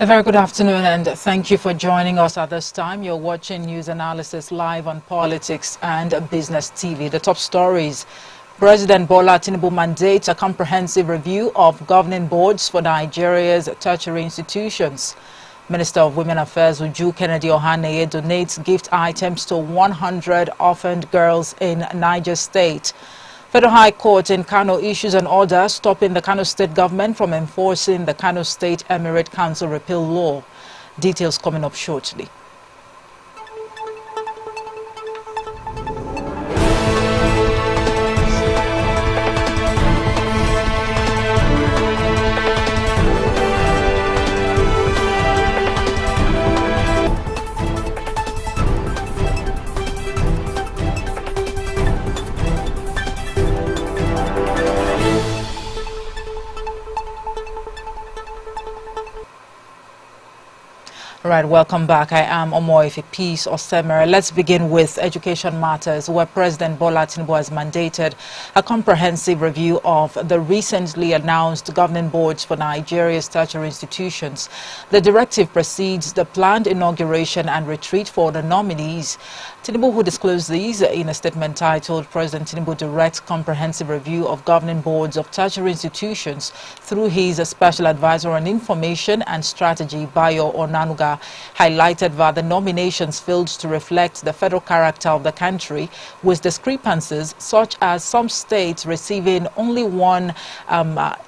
very good afternoon and thank you for joining us at this time. You're watching news analysis live on Politics and Business TV. The top stories: President Bola Tinubu mandates a comprehensive review of governing boards for Nigeria's tertiary institutions. Minister of Women Affairs Uju Kennedy-Ohaneye donates gift items to 100 orphaned girls in Niger State. Federal High Court in Kano issues an order stopping the Kano State government from enforcing the Kano State Emirate Council repeal law. Details coming up shortly. All right, welcome back. I am Omoife Peace Osemere. Let's begin with education matters, where President Bola Tinubu has mandated a comprehensive review of the recently announced governing boards for Nigeria's tertiary institutions. The directive precedes the planned inauguration and retreat for the nominees. Tinubu, who disclosed these in a statement titled "President Tinubu Directs Comprehensive Review of Governing Boards of Tertiary Institutions" through his Special Advisor on Information and Strategy, Bayo Onanuga, highlighted that the nominations failed to reflect the federal character of the country, with discrepancies such as some states receiving only one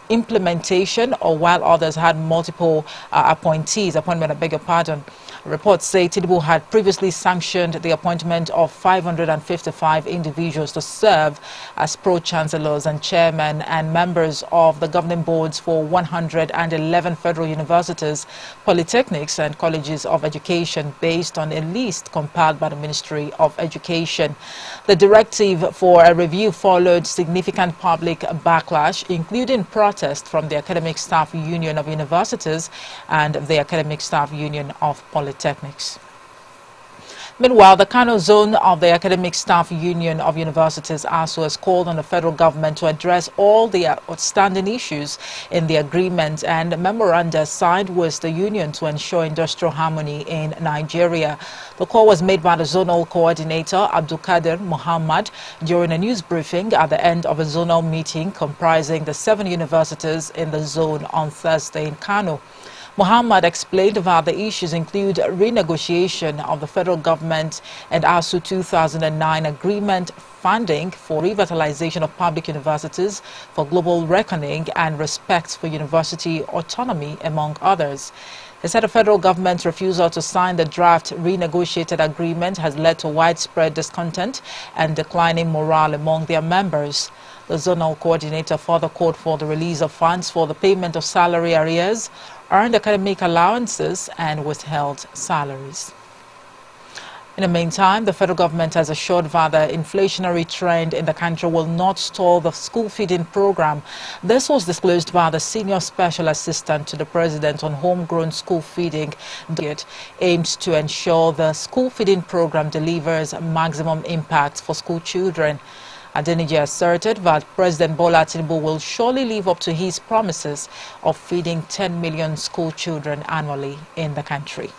implementation, or while others had multiple appointment. I beg your pardon. Reports say Tinubu had previously sanctioned the appointment of 555 individuals to serve as pro-chancellors and chairmen and members of the governing boards for 111 federal universities, polytechnics and colleges of education based on a list compiled by the Ministry of Education. The directive for a review followed significant public backlash, including protest from the Academic Staff Union of Universities and the Academic Staff Union of Polytechnics. Meanwhile, the Kano zone of the Academic Staff Union of Universities ASU has called on the federal government to address all the outstanding issues in the agreement and memoranda signed with the union to ensure industrial harmony in Nigeria. The call was made by the zonal coordinator Abdulkadir Muhammad during a news briefing at the end of a zonal meeting comprising the 7 universities in the zone on Thursday in Kano. Muhammad explained that the issues include renegotiation of the federal government and ASU 2009 agreement, funding for revitalization of public universities for global reckoning, and respect for university autonomy, among others. He said the federal government's refusal to sign the draft renegotiated agreement has led to widespread discontent and declining morale among their members. The zonal coordinator further called for the release of funds for the payment of salary arrears, earned academic allowances, and withheld salaries. In the meantime, the federal government has assured that the inflationary trend in the country will not stall the school feeding program. This was disclosed by the Senior Special Assistant to the President on Homegrown School Feeding. It aims to ensure the school feeding program delivers maximum impact for school children. Adeniji asserted that President Bola Tinubu will surely live up to his promises of feeding 10 million school children annually in the country.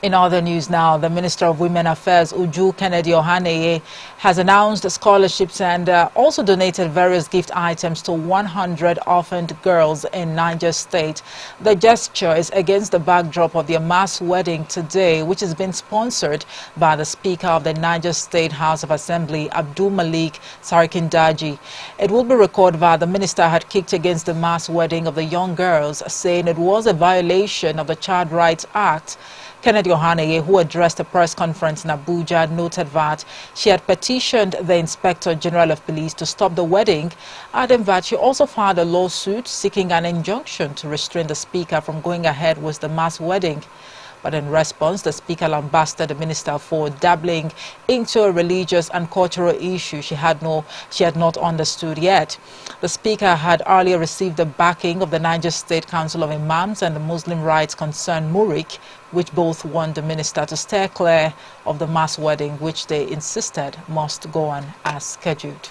In other news now, the Minister of Women Affairs, Uju Kennedy-Ohaneye, has announced scholarships and also donated various gift items to 100 orphaned girls in Niger State. The gesture is against the backdrop of their mass wedding today, which has been sponsored by the Speaker of the Niger State House of Assembly, Abdul Malik Sarkindaji. It will be recorded that the minister had kicked against the mass wedding of the young girls, saying it was a violation of the Child Rights Act. Kennedy-Ohaneye, who addressed a press conference in Abuja, noted that she had petitioned the Inspector General of Police to stop the wedding, adding that she also filed a lawsuit seeking an injunction to restrain the speaker from going ahead with the mass wedding. But in response, the speaker lambasted the minister for dabbling into a religious and cultural issue she had not understood yet. The speaker had earlier received the backing of the Niger State Council of Imams and the Muslim rights concern MURIC, which both warned the minister to steer clear of the mass wedding, which they insisted must go on as scheduled.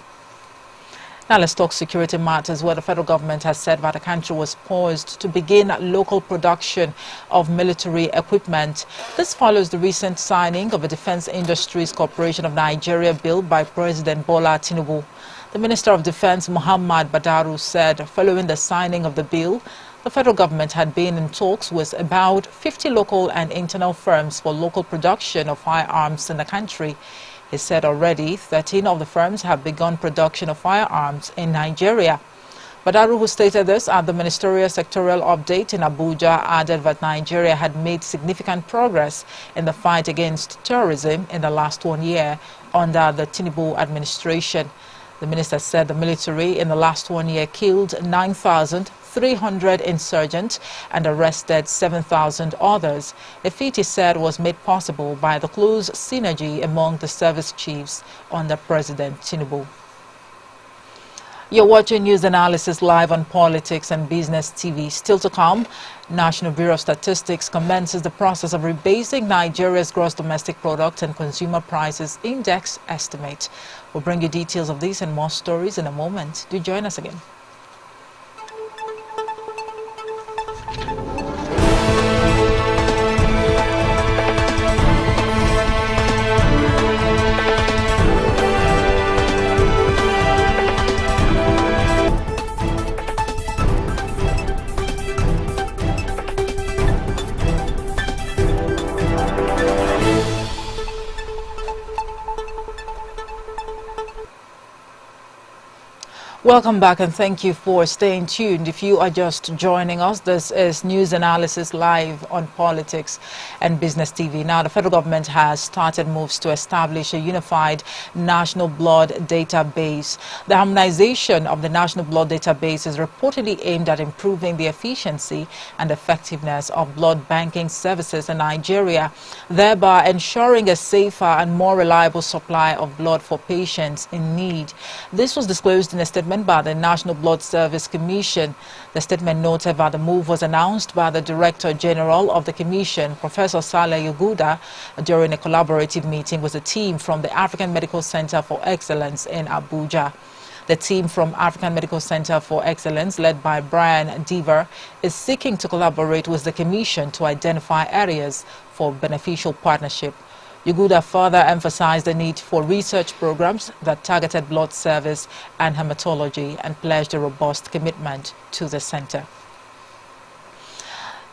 Now let's talk security matters, where the federal government has said that the country was poised to begin local production of military equipment. This follows the recent signing of a Defense Industries Corporation of Nigeria bill by President Bola Tinubu. The Minister of Defense, Muhammadu, said following the signing of the bill, the federal government had been in talks with about 50 local and internal firms for local production of firearms in the country. He said already 13 of the firms have begun production of firearms in Nigeria. Badaru, who stated this at the ministerial sectorial update in Abuja, added that Nigeria had made significant progress in the fight against terrorism in the last 1 year under the Tinubu administration. The minister said the military in the last 1 year killed 9,300 insurgents and arrested 7,000 others. A feat he said was made possible by the close synergy among the service chiefs under President Tinubu. You're watching News Analysis live on Politics and Business TV. Still to come, National Bureau of Statistics commences the process of rebasing Nigeria's gross domestic product and consumer prices index estimate. We'll bring you details of these and more stories in a moment. Do join us again. Welcome back and thank you for staying tuned. If you are just joining us, this is News Analysis live on Politics and Business TV. Now, the federal government has started moves to establish a unified national blood database. The harmonization of the national blood database is reportedly aimed at improving the efficiency and effectiveness of blood banking services in Nigeria, thereby ensuring a safer and more reliable supply of blood for patients in need. This was disclosed in a statement by the National Blood Service Commission. The statement noted that the move was announced by the Director General of the Commission, Professor Saleh Yuguda, during a collaborative meeting with a team from the African Medical Center for Excellence in Abuja. The team from African Medical Center for Excellence, led by Brian Deaver, is seeking to collaborate with the Commission to identify areas for beneficial partnership. Yuguda further emphasized the need for research programs that targeted blood service and hematology and pledged a robust commitment to the center.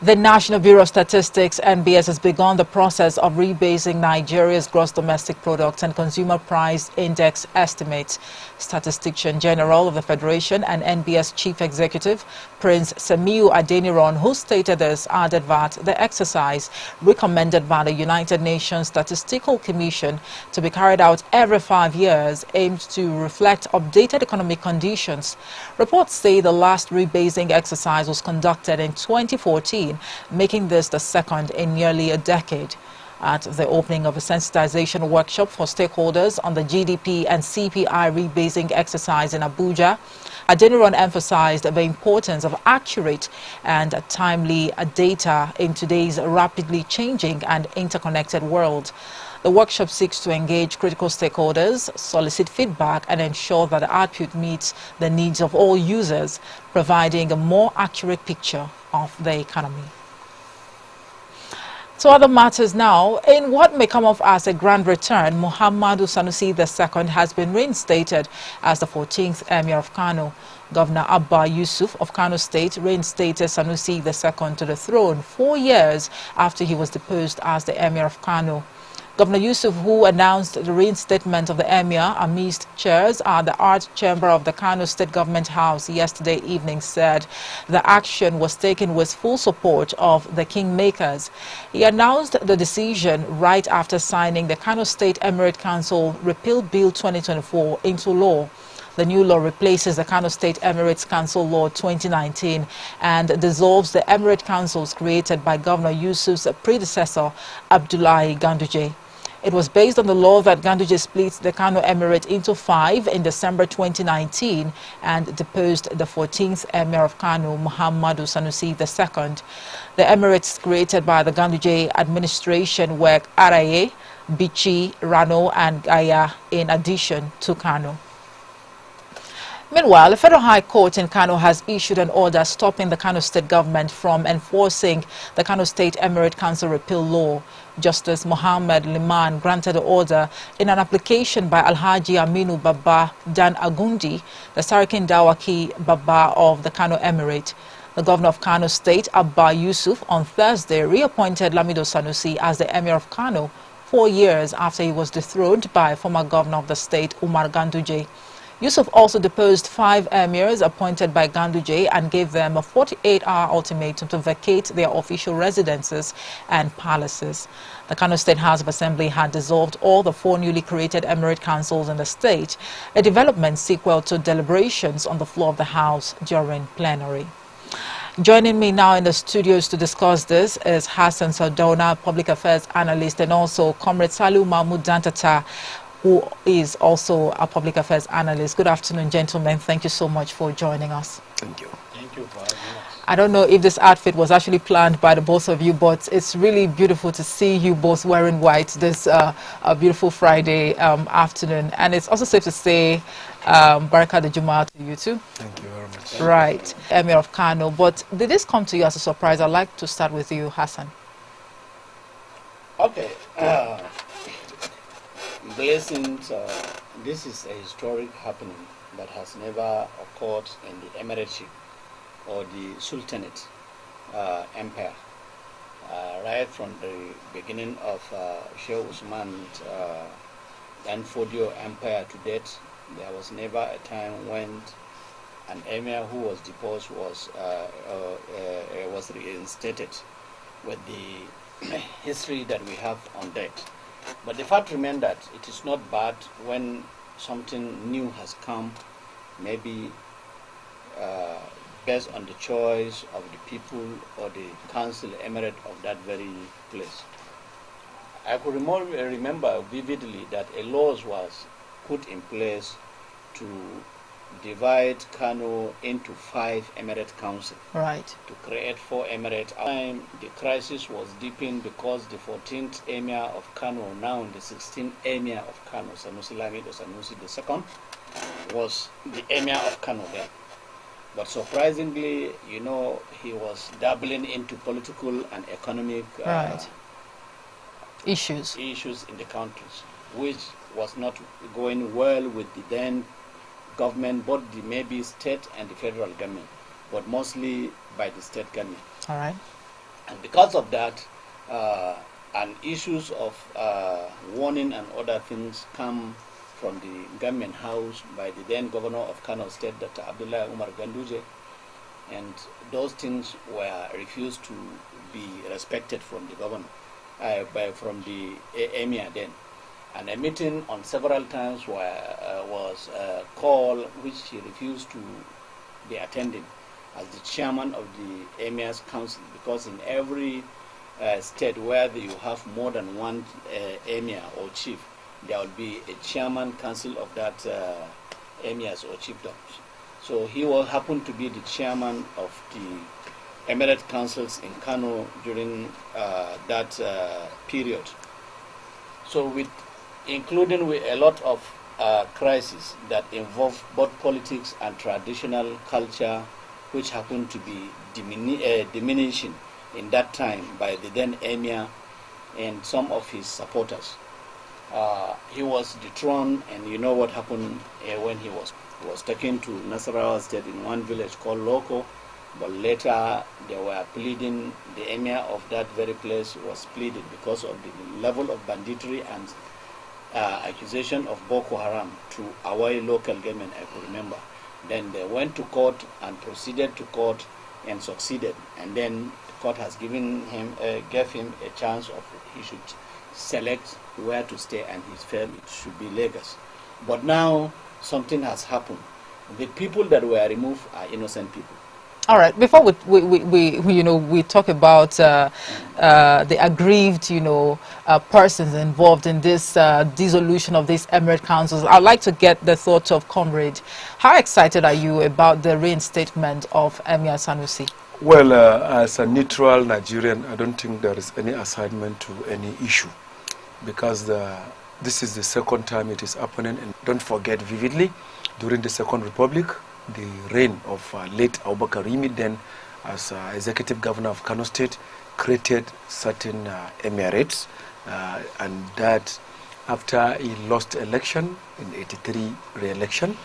The National Bureau of Statistics, NBS, has begun the process of rebasing Nigeria's gross domestic product and consumer price index estimates. Statistician General of the Federation and NBS Chief Executive, Prince Semiu Adeniran, who stated this, added that the exercise, recommended by the United Nations Statistical Commission to be carried out every 5 years, aimed to reflect updated economic conditions. Reports say the last rebasing exercise was conducted in 2014, making this the second in nearly a decade. At the opening of a sensitization workshop for stakeholders on the GDP and CPI rebasing exercise in Abuja, Adeniran emphasized the importance of accurate and timely data in today's rapidly changing and interconnected world. The workshop seeks to engage critical stakeholders, solicit feedback, and ensure that the output meets the needs of all users, providing a more accurate picture of the economy. To other matters now, in what may come off as a grand return, Muhammadu Sanusi II has been reinstated as the 14th Emir of Kano. Governor Abba Yusuf of Kano State reinstated Sanusi II to the throne 4 years after he was deposed as the Emir of Kano. Governor Yusuf, who announced the reinstatement of the Emir amidst cheers at the Art Chamber of the Kano State Government House yesterday evening, said the action was taken with full support of the kingmakers. He announced the decision right after signing the Kano State Emirate Council Repeal Bill 2024 into law. The new law replaces the Kano State Emirates Council Law 2019 and dissolves the Emirate Councils created by Governor Yusuf's predecessor, Abdullahi Ganduje. It was based on the law that Ganduje split the Kano Emirate into 5 in December 2019 and deposed the 14th Emir of Kano, Muhammadu Sanusi II. The Emirates created by the Ganduje administration were Araye, Bichi, Rano and Gaya in addition to Kano. Meanwhile, the Federal High Court in Kano has issued an order stopping the Kano State government from enforcing the Kano State Emirate Council repeal law. Justice Muhammad Liman granted the order in an application by Alhaji Aminu Baba Dan Agundi, the Sarakin Dawaki Baba of the Kano Emirate. The governor of Kano State, Abba Yusuf, on Thursday reappointed Lamido Sanusi as the Emir of Kano 4 years after he was dethroned by former governor of the state, Umar Ganduje. Yusuf also deposed 5 emirs appointed by Ganduje and gave them a 48-hour ultimatum to vacate their official residences and palaces. The Kano State House of Assembly had dissolved all the 4 newly created emirate councils in the state, a development sequel to deliberations on the floor of the House during plenary. Joining me now in the studios to discuss this is Hassan Sardona, public affairs analyst, and also Comrade Salu Mahmoud Dantata, who is also a public affairs analyst. Good afternoon, gentlemen. Thank you so much for joining us. Thank you. Thank you for having us. I don't know if this outfit was actually planned by the both of you, but it's really beautiful to see you both wearing white this beautiful Friday afternoon. And it's also safe to say Baraka de Juma to you too. Thank you very much. Right, Emir of Kano. But did this come to you as a surprise? I'd like to start with you, Hassan. Okay. Blessings. This is a historic happening that has never occurred in the Emirateship or the Sultanate Empire. Right from the beginning of Sheikh Usman's Dan Fodio Empire to date, there was never a time when an emir who was deposed was reinstated with the history that we have on that. But the fact remains that it is not bad when something new has come, maybe based on the choice of the people or the council emirate of that very place. I could remember vividly that a law was put in place to divide Kano into 5 emirate councils. Right. To create 4 emirates. At the time, the crisis was deepened because the 14th emir of Kano, now the 16th emir of Kano, Sanusi Lamido Sanusi II, was the emir of Kano then. But surprisingly, you know, he was dabbling into political and economic issues in the countries, which was not going well with the then government, both the maybe state and the federal government, but mostly by the state government. All right. And because of that, and issues of warning and other things come from the government house by the then governor of Kano State, Dr. Abdullah Umar Ganduje, and those things were refused to be respected from the governor, from the emir then. And a meeting on several times was called, which he refused to be attending as the chairman of the Emir's Council, because in every state where you have more than one emir or chief, there will be a chairman council of that emirs or chiefdoms. So he will happen to be the chairman of the emirate councils in Kano during that period. So including with a lot of crises that involve both politics and traditional culture, which happened to be diminishing in that time by the then emir and some of his supporters. He was dethroned, and you know what happened when he was taken to Nasarawa State in one village called Loko, but later they were pleading, the emir of that very place was pleaded because of the level of banditry and accusation of Boko Haram to Hawaii local government, I could remember. Then they went to court and proceeded to court and succeeded. And then the court has gave him a chance of he should select where to stay, and he felt it should be Lagos. But now something has happened. The people that were removed are innocent people. All right. Before we talk about the aggrieved, persons involved in this dissolution of these emirate councils, I'd like to get the thoughts of Comrade. How excited are you about the reinstatement of Emir Sanusi? Well, as a neutral Nigerian, I don't think there is any assignment to any issue, because the this is the second time it is happening. And don't forget vividly, during the Second Republic, the reign of late Abubakar Rimi, then as executive governor of Kano State, created certain emirates, and that after he lost election in 83 re-election,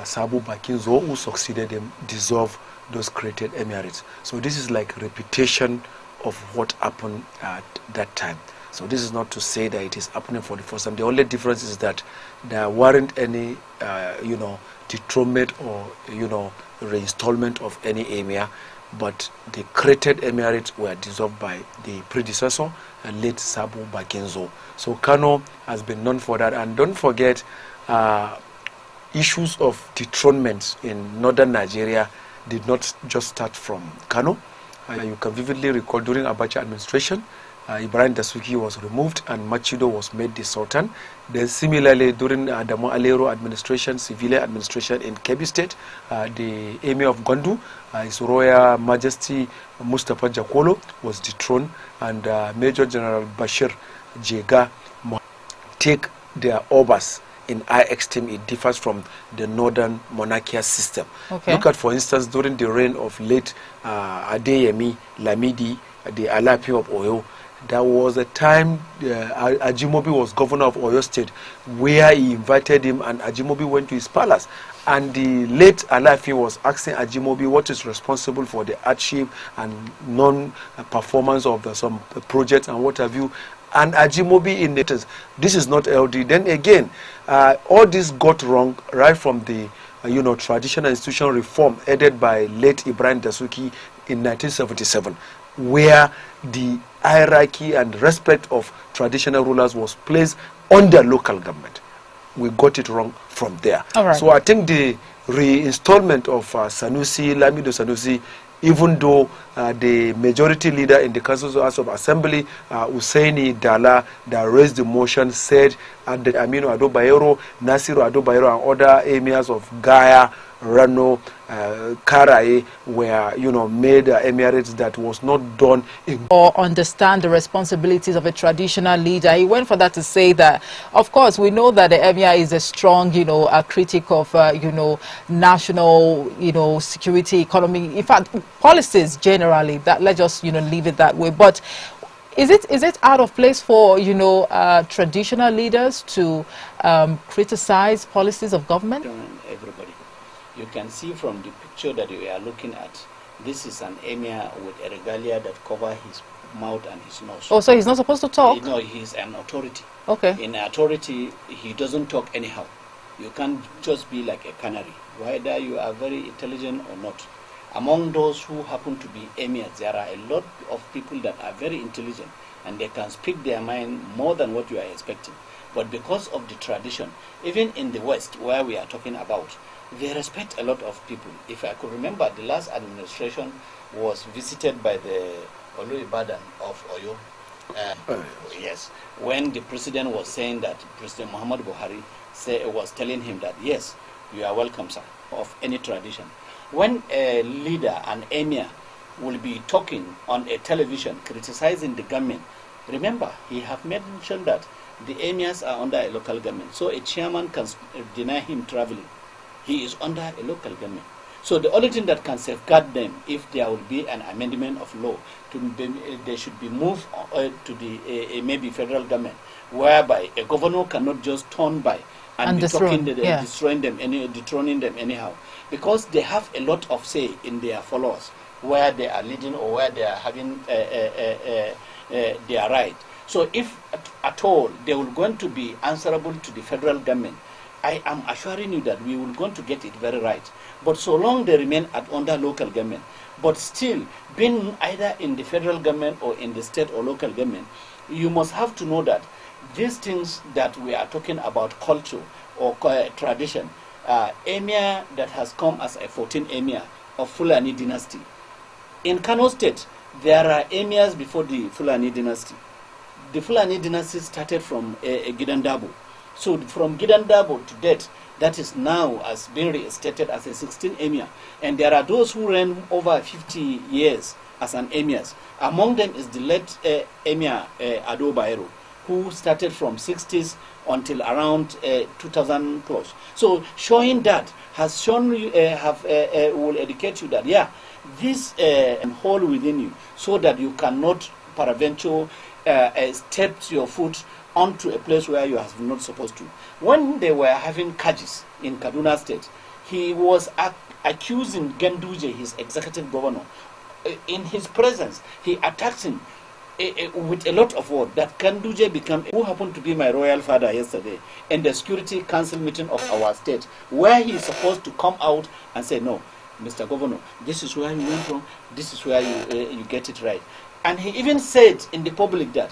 Sabu Bakinzo, who succeeded him, dissolved those created emirates. So this is like repetition of what happened at that time. So this is not to say that it is happening for the first time. The only difference is that there weren't any, dethronement or, reinstallment of any emir, but the created emirates were dissolved by the predecessor, late Sabu Bakinzo. So Kano has been known for that. And don't forget, issues of dethronement in northern Nigeria did not just start from Kano. You can vividly recall during Abacha administration, Ibrahim Dasuki was removed and Machido was made the Sultan. Then similarly, during Adamu Alero administration, civilian administration in Kebbi State, the Emir of Gwandu, His Royal Majesty Mustapha Jakolo, was dethroned, and Major General Bashir Jega take their obas in high esteem. It differs from the northern monarchical system. Okay. Look at, for instance, during the reign of late Adeyemi Lamidi, the Alapi of Oyo, there was a time Ajimobi was governor of Oyo State, where he invited him and Ajimobi went to his palace. And the late Alafi was asking Ajimobi what is responsible for the hardship and non-performance of some projects and what have you. And Ajimobi in it, this is not LD. Then again, all this got wrong right from the traditional institution reform headed by late Ibrahim Dasuki in 1977, where the hierarchy and respect of traditional rulers was placed under local government. We got it wrong from there. All right. So I think the reinstallment of Sanusi, Lamido Sanusi, even though the majority leader in the Council of Assembly, Hussaini Dala, that raised the motion, said that Aminu Ado Bayero, Nasiru Ado Bayero, and other emirs of Gaya, Rano, Karaye were, made emirates that was not done in. Or understand the responsibilities of a traditional leader. He went for that to say that, of course, we know that the emir is a strong, a critic of, national, security, economy, in fact, policies generally. That let's just, leave it that way. But is it out of place for, traditional leaders to criticize policies of government? Everybody. You can see from the picture that we are looking at, this is an emir with a regalia that covers his mouth and his nose. Oh, so he's not supposed to talk? No, he's an authority. Okay. In authority, he doesn't talk anyhow. You can't just be like a canary, whether you are very intelligent or not. Among those who happen to be emirs, there are a lot of people that are very intelligent and they can speak their mind more than what you are expecting. But because of the tradition, even in the West, where we are talking about, they respect a lot of people. If I could remember, the last administration was visited by the Olu Ibadan of Oyo. Yes, when the president was saying that, President Muhammadu Buhari was telling him that, yes, you are welcome, sir, of any tradition. When a leader, an emir, will be talking on a television criticizing the government, remember, he have mentioned that the emirs are under a local government, so a chairman can deny him traveling. He is under a local government. So the only thing that can safeguard them, if there will be an amendment of law, they should be moved to the maybe federal government, whereby a governor cannot just turn by and be destroying them anyhow, because they have a lot of say in their followers, where they are leading or where they are having their right. So if at all they will going to be answerable to the federal government, I am assuring you that we will going to get it very right. But so long they remain under local government, but still being either in the federal government or in the state or local government, you must have to know that these things that we are talking about, culture or tradition, emir that has come as a 14th emir of Fulani dynasty. In Kano State, there are emirs before the Fulani dynasty. The Fulani dynasty started from Gidandabo. So from Gidandabo to date, that is now as being restated as a 16th emir. And there are those who ran over 50 years as an emirs. Among them is the late emir Ado Bayero, who started from 60s until around 2000 plus. So showing that has shown you, will educate you that, yeah, this hole within you, so that you cannot peradventure step your foot onto a place where you are not supposed to. When they were having Kajis in Kaduna State, he was accusing Genduje, his executive governor. In his presence, he attacked him with a lot of words. That Genduje became, who happened to be my royal father yesterday, in the Security Council meeting of our state, where he is supposed to come out and say, no, Mr. Governor, this is where you went wrong, this is where you get it right. And he even said in the public that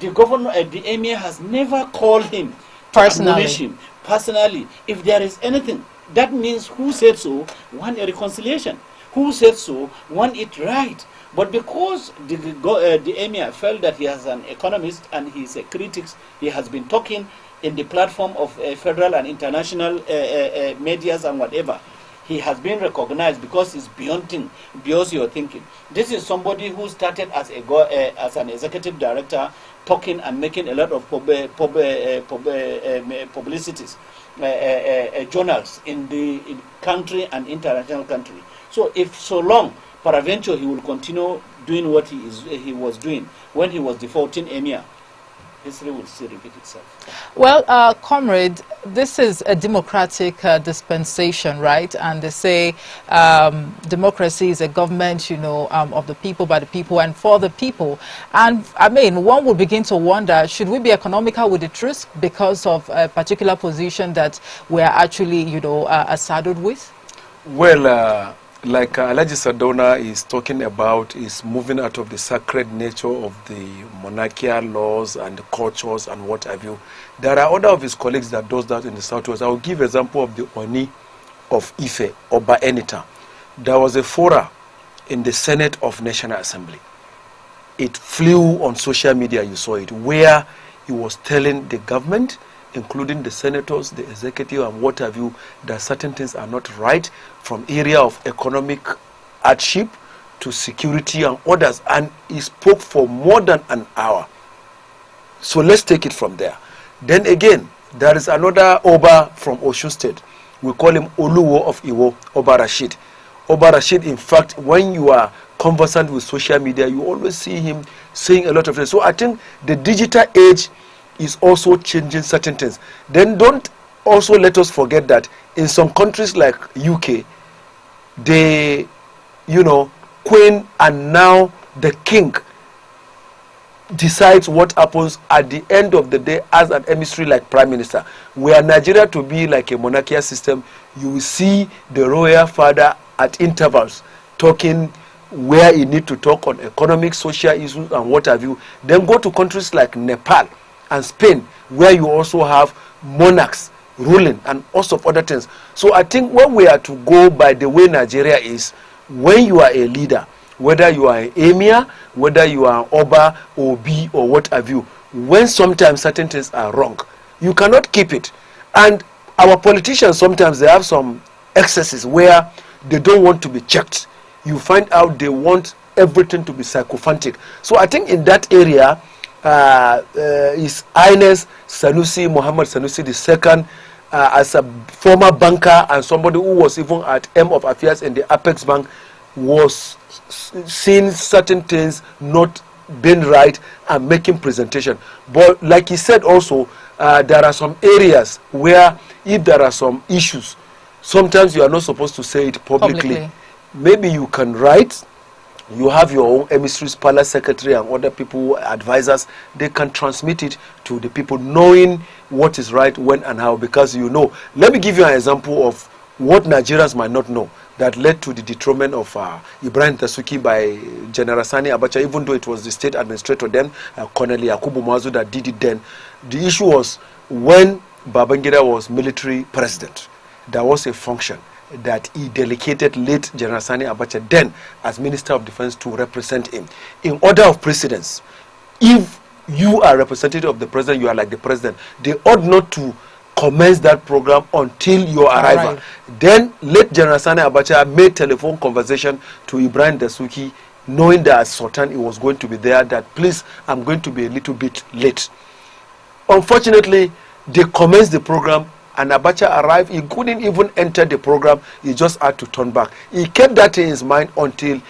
the governor, the emir has never called him to admonish him personally. If there is anything, that means who said so want a reconciliation. Who said so want it right. But because the emir felt that he is an economist and he is a critic, he has been talking in the platform of federal and international medias and whatever. He has been recognized because it's beyond your thinking. This is somebody who started as an executive director, talking and making a lot of publicities, journals in the country and international country. So if so long, peradventure he will continue doing what he was doing when he was defaulting emir, history will still repeat itself. Well, comrade, this is a democratic dispensation, right? And they say democracy is a government, you know, of the people, by the people, and for the people. And I mean, one would begin to wonder, should we be economical with the truth because of a particular position that we're actually, you know, saddled with? Well, like Alhaji Sadona is talking about, is moving out of the sacred nature of the monarchical laws and the cultures and what have you. There are other of his colleagues that does that in the Southwest. I will give example of the Oni of Ife, Oba Enita. There was a fora in the Senate of National Assembly. It flew on social media, you saw it, where he was telling the government, including the senators, the executive, and what have you, that certain things are not right, from area of economic hardship to security and others. And he spoke for more than an hour. So let's take it from there. Then again, there is another Oba from Osun State. We call him Oluwo of Iwo, Oba Rashid. Oba Rashid, in fact, when you are conversant with social media, you always see him saying a lot of things. So I think the digital age is also changing certain things. Then don't also let us forget that in some countries like UK, the, you know, queen and now the king decides what happens at the end of the day as an emissary like prime minister. Where Nigeria to be like a monarchical system, you will see the royal father at intervals talking where he need to talk on economic, social issues and what have you. Then go to countries like Nepal and Spain, where you also have monarchs ruling and also of other things. So I think when we are to go by the way Nigeria is, when you are a leader, whether you are an emir, whether you are an Oba, Obi, or what have you, when sometimes certain things are wrong, you cannot keep it. And our politicians, sometimes they have some excesses where they don't want to be checked. You find out they want everything to be sycophantic. So I think in that area, His Highness Sanusi, Muhammad Sanusi II, as a former banker and somebody who was even at M of Affairs in the Apex Bank, was seeing certain things not being right and making presentation. But like he said also, there are some areas where if there are some issues, sometimes you are not supposed to say it publicly. Maybe you can write. You have your own emissaries, palace secretary and other people, advisors. They can transmit it to the people, knowing what is right, when and how, because you know. Let me give you an example of what Nigerians might not know that led to the dethronement of Ibrahim Tasuki by General Sani Abacha, even though it was the state administrator then, Colonel Yakubu Mazu, that did it then. The issue was when Babangida was military president, there was a function that he delegated late General Sani Abacha then as Minister of Defense to represent him. In order of precedence, if you are representative of the president, you are like the president, they ought not to commence that program until your arrival. Right. Then late General Sani Abacha made telephone conversation to Ibrahim Dasuki, knowing that as Sultan he was going to be there, that please, I'm going to be a little bit late. Unfortunately, they commenced the program, and Abacha arrived. He couldn't even enter the program. He just had to turn back. He kept that in his mind until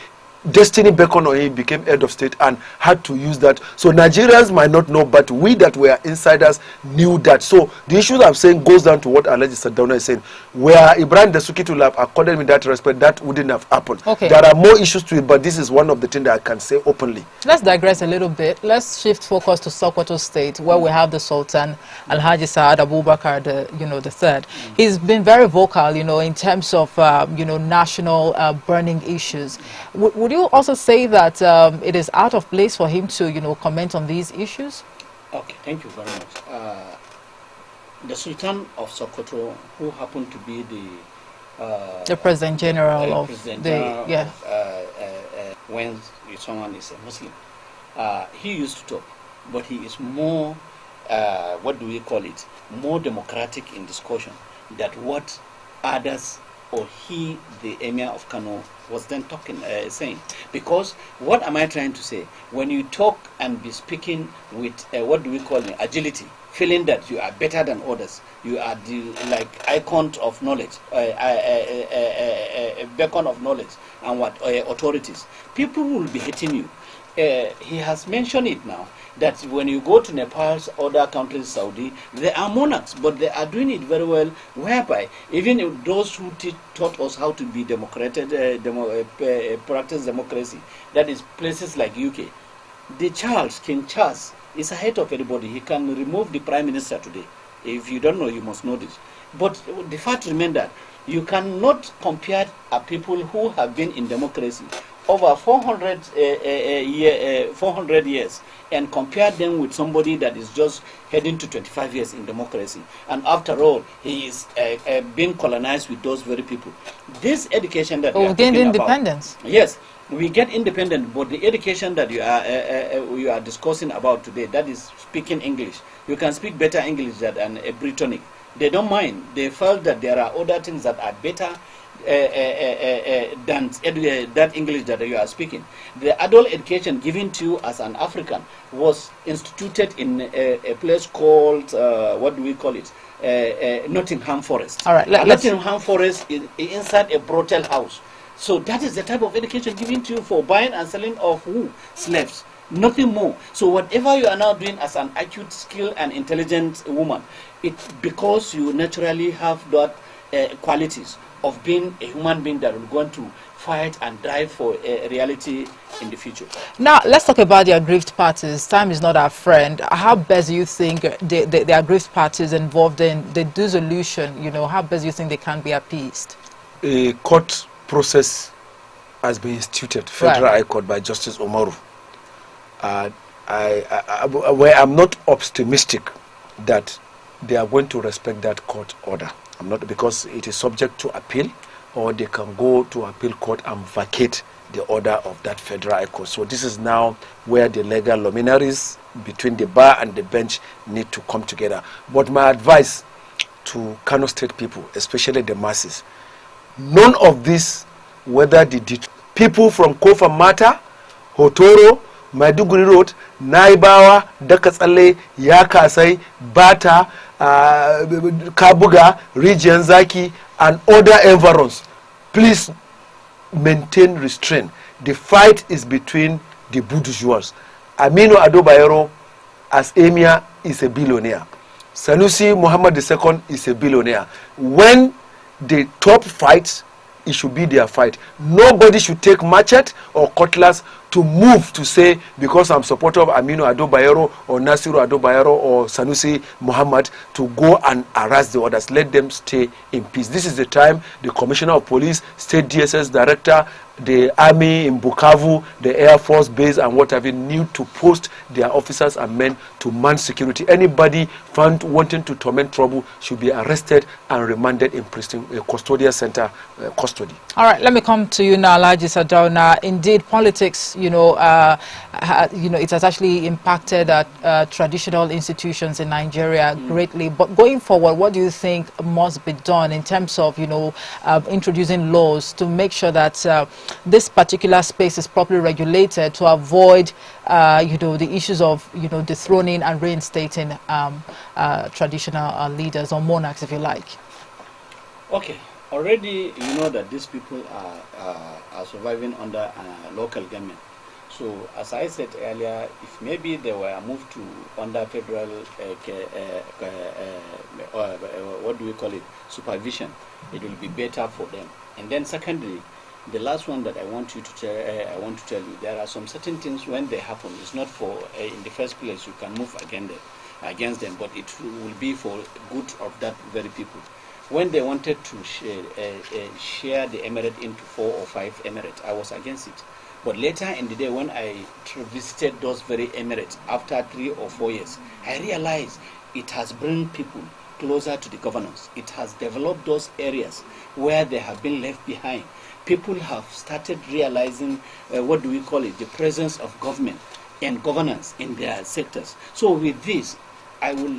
destiny beckoned on him, became head of state, and had to use that. So Nigerians might not know, but we that were insiders knew that. So the issue I'm saying goes down to what Alhaji Sardauna is saying. Where Ibrahim Dasuki to have accorded me that respect, that wouldn't have happened. Okay. There are more issues to it, but this is one of the things that I can say openly. Let's digress a little bit. Let's shift focus to Sokoto State, where we have the Sultan Alhaji Saad Abubakar, the third. He's been very vocal, in terms of national burning issues. Would you also say that it is out of place for him to comment on these issues? Okay, thank you very much. The Sultan of Sokoto, who happened to be the President General of when someone is a Muslim, he used to talk, but he is more, what do we call it, more democratic in discussion than what others or he, the Emir of Kano, was then saying. Because what am I trying to say? When you talk and be speaking with, what do we call it, agility, feeling that you are better than others, you are the icon of knowledge, a beacon of knowledge, and authorities, people will be hating you. He has mentioned it now, that when you go to Nepal, other countries, Saudi, they are monarchs, but they are doing it very well, whereby even those who taught us how to be democratic, practice democracy, that is places like UK, King Charles, is ahead of everybody. He can remove the Prime Minister today. If you don't know, you must know this. But the fact remains that you cannot compare people who have been in democracy over 400 years and compare them with somebody that is just heading to 25 years in democracy. And after all, he is being colonized with those very people. This education that we gained independence. Yes, we get independent, but the education that you are discussing about today, that is speaking English. You can speak better English than a Britannic. They don't mind. They felt that there are other things that are better than that English that you are speaking. The adult education given to you as an African was instituted in a place called, what do we call it? Nottingham Forest. All right, Nottingham Forest is inside a brothel house. So that is the type of education given to you for buying and selling of who? Slaves. Nothing more. So whatever you are now doing as an acute, skilled and intelligent woman, it's because you naturally have that qualities of being a human being that will go to fight and drive for a reality in the future. Now, let's talk about the aggrieved parties. Time is not our friend. How best do you think the aggrieved parties involved in the dissolution, how best do you think they can be appeased? A court process has been instituted, Federal High Court by Justice Umaru. Where I'm not optimistic that they are going to respect that court order. I'm not, because it is subject to appeal, or they can go to appeal court and vacate the order of that Federal High Court. So this is now where the legal luminaries between the bar and the bench need to come together. But my advice to Kano State people, especially the masses, none of this, whether the people from Kofa Mata, Hotoro, Maiduguri Road, Naibawa, Dakatsale, Yakasai, Bata, Kabuga, Region Zaki, and other environs, please maintain restraint. The fight is between the bourgeois. Aminu Ado Bayero, as Emir, is a billionaire. Sanusi Muhammadu II is a billionaire. When the top fights, it should be their fight. Nobody should take machete or cutlass to move to say, because I'm supporter of Aminu Ado Bayero or Nasiru Ado Bayero or Sanusi Muhammad, to go and harass the others. Let them stay in peace. This is the time the Commissioner of Police, State DSS Director, the Army in Bukavu, the Air Force Base and what have you, need to post their officers and men to man security. Anybody found wanting to torment trouble should be arrested and remanded in prison, custodial center custody. All right, let me come to you now, Alhaji Sardauna. Indeed, politics, it has actually impacted traditional institutions in Nigeria greatly. But going forward, what do you think must be done in terms of, introducing laws to make sure that this particular space is properly regulated to avoid, the issues of, dethroning and reinstating traditional leaders or monarchs, if you like? Okay, already you know that these people are surviving under local government. So as I said earlier, if maybe they were moved to under federal, what do we call it, supervision, it will be better for them. And then secondly, the last one that I want to tell you, there are some certain things when they happen, it's not for in the first place you can move against them, but it will be for good of that very people. When they wanted to share the emirate into 4 or 5 emirates, I was against it. But later in the day, when I visited those very emirates after 3 or 4 years, I realized it has brought people closer to the governance. It has developed those areas where they have been left behind. People have started realizing, what do we call it, the presence of government and governance in their sectors. So with this, I will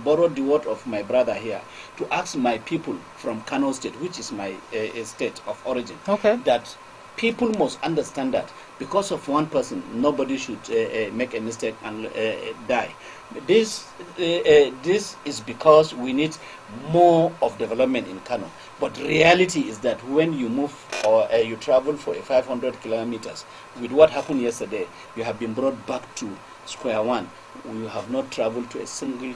borrow the word of my brother here to ask my people from Kano State, which is my state of origin, that people must understand that because of one person, nobody should make a mistake and die. This is because we need more of development in Kano. But reality is that when you move or you travel for 500 kilometers, with what happened yesterday, you have been brought back to square one. You have not traveled to a single